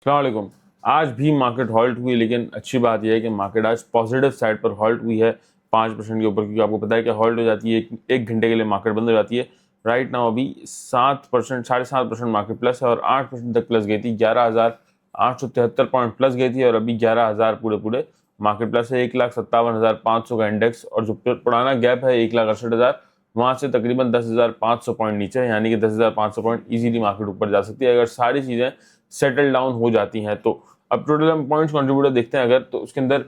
अस्सलाम वालेकुम। आज भी मार्केट हॉल्ट हुई, लेकिन अच्छी बात यह है कि मार्केट आज पॉजिटिव साइड पर हॉल्ट हुई है 5% के ऊपर, क्योंकि आपको पता है कि हॉल्ट हो जाती है एक घंटे के लिए मार्केट बंद हो जाती है। राइट नाउ अभी 7%, 7.5% मार्केट प्लस है और 8% तक प्लस गई थी। 11,873 पॉइंट प्लस गई थी और अभी 11,000 पूरे पूरे मार्केट प्लस है। 1,57,500 का इंडेक्स और जो पुराना गैप है 1,68,000, वहाँ से तकरीबन 10,500 पॉइंट नीचे है, यानी कि 10,500 पॉइंट इजीली मार्केट ऊपर जा सकती है अगर सारी चीज़ें सेटल डाउन हो जाती हैं तो। अब टोटल हम पॉइंट्स कंट्रीब्यूटर देखते हैं अगर, तो उसके अंदर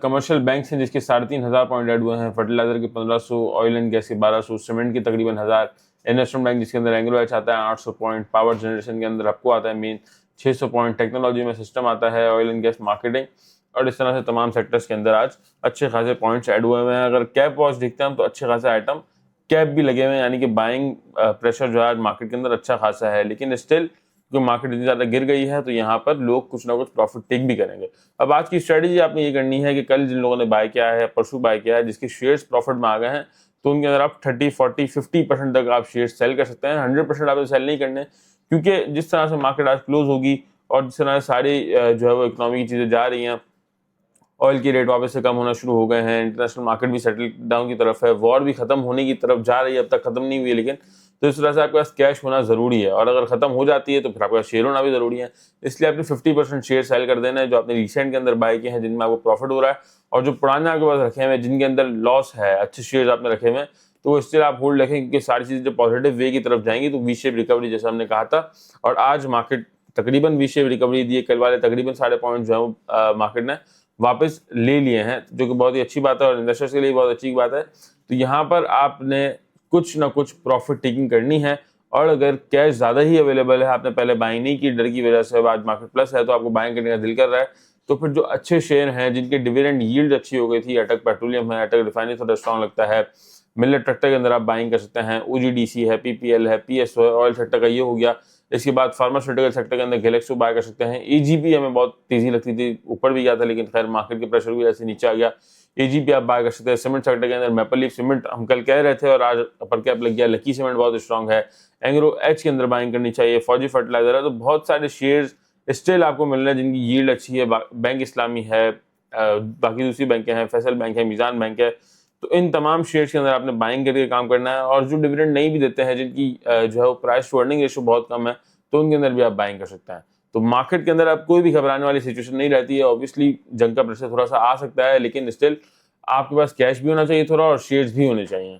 कमर्शियल बैंक्स हैं जिसके 3,500 पॉइंट ऐड हुए हैं, फर्टिलाइजर के 1,500, ऑयल एंड गैस के 1,200, सीमेंट के तकरीबन 1,000, इन्वेस्टमेंट बैंक जिसके अंदर एंग्लो एच आता है 800 पॉइंट, पावर जनरेशन के अंदर आपको आता है मेन 600 पॉइंट, टेक्नोलॉजी में सिस्टम आता है, ऑयल एंड गैस मार्केटिंग, और इस तरह से तमाम सेक्टर्स के अंदर आज अच्छे खासे पॉइंट्स ऐड हुए हैं। अगर कैप वॉच देखते हैं हम तो अच्छे खासे आइटम कैप भी लगे हुए हैं, यानी कि बाइंग प्रेशर जो है आज मार्केट के अंदर अच्छा खासा है। लेकिन स्टिल जो मार्केट इतनी ज्यादा गिर गई है तो यहाँ पर लोग कुछ ना कुछ प्रॉफिट टेक भी करेंगे। अब आज की स्ट्रेटेजी आपने ये करनी है कि कल जिन लोगों ने बाय किया है, परसों बाय किया है, जिसके शेयर्स प्रॉफिट में आ गए हैं, तो उनके अंदर आप 30, 40, 50% तक आप शेयर सेल कर सकते हैं। 100% आपको सेल नहीं करने, क्योंकि जिस तरह से मार्केट आज क्लोज होगी और जिस तरह से सारी जो है वो इकोनॉमी की चीजें जा रही हैं, ऑयल की रेट वापस से कम होना शुरू हो गए हैं, इंटरनेशनल मार्केट भी सेटल डाउन की तरफ है, वॉर भी खत्म होने की तरफ जा रही है, अब तक खत्म नहीं हुई है लेकिन, तो इस तरह से आपके पास कैश होना जरूरी है और अगर खत्म हो जाती है तो फिर आपके पास शेयर होना भी जरूरी है। इसलिए आपने 50% शेयर सेल कर देना है जो आपने रिसेंट के अंदर बाय किए हैं, जिनमें आपको प्रॉफिट हो रहा है, और जो पुराने आपके पास रखे हुए हैं जिनके अंदर लॉस है, अच्छे शेयर आपने रखे हुए हैं, तो वो स्टिल आप होल्ड रखें, क्योंकि सारी चीजें जब पॉजिटिव वे की तरफ जाएंगी तो वी शेप रिकवरी जैसा हमने कहा था, और आज मार्केट तकरीबन वी शेप रिकवरी दी है। कल वाले तकरीबन 5.5 जो है मार्केट ने वापस ले लिए हैं, जो कि बहुत ही अच्छी बात है और इन्वेस्टर्स के लिए बहुत अच्छी बात है। तो यहाँ पर आपने कुछ ना कुछ प्रॉफिट टेकिंग करनी है, और अगर कैश ज़्यादा ही अवेलेबल है, आपने पहले बाइंग नहीं की डर की वजह से, आज मार्केट प्लस है तो आपको बाइंग करने का दिल कर रहा है, तो फिर जो अच्छे शेयर हैं जिनके डिविडेंड यील्ड अच्छी हो गई थी, अटक पेट्रोलियम है, अटक रिफाइनरी थोड़ा स्ट्रॉन्ग लगता है, मिलेट ट्रैक्टर के अंदर आप बाइंग कर सकते हैं, ओजीडीसी है, पीपीएल है, पीएसओ है, ऑयल सेक्टर का ये हो गया। इसके बाद फार्मास्यूटिकल सेक्टर के अंदर गैलेक्सो बाय कर सकते हैं। एजीपी हमें बहुत तेजी लगती थी, ऊपर भी गया था लेकिन खैर मार्केट के प्रेशर की वजह से नीचे आ गया। एजीपी आप बाय कर सकते हैं। सीमेंट सेक्टर के अंदर मैपल लीफ सीमेंट हम कल कह रहे थे और आज अपर कैप लग गया। लकी सीमेंट बहुत स्ट्रॉन्ग है। एंग्रो एच के अंदर बाइंग करनी चाहिए। फौजी फर्टिलाइजर है, तो बहुत सारे शेयर्स स्टिल आपको मिल रहे हैं जिनकी यील्ड अच्छी है। बैंक इस्लामी है, बाकी दूसरी बैंकें हैं, फैसल बैंक है, मीजान बैंक है, तो इन तमाम शेयर्स के अंदर आपने बाइंग करके काम करना है। और जो डिविडेंड नहीं भी देते हैं, जिनकी जो है वो प्राइस टू अर्निंग रेशियो बहुत कम है, तो उनके अंदर भी आप बाइंग कर सकते हैं। तो मार्केट के अंदर आप कोई भी घबराने वाली सिचुएशन नहीं रहती है। ऑब्वियसली जंग का प्रेशर थोड़ा सा आ सकता है, लेकिन स्टिल आपके पास कैश भी होना चाहिए थोड़ा, और शेयर्स भी होने चाहिए।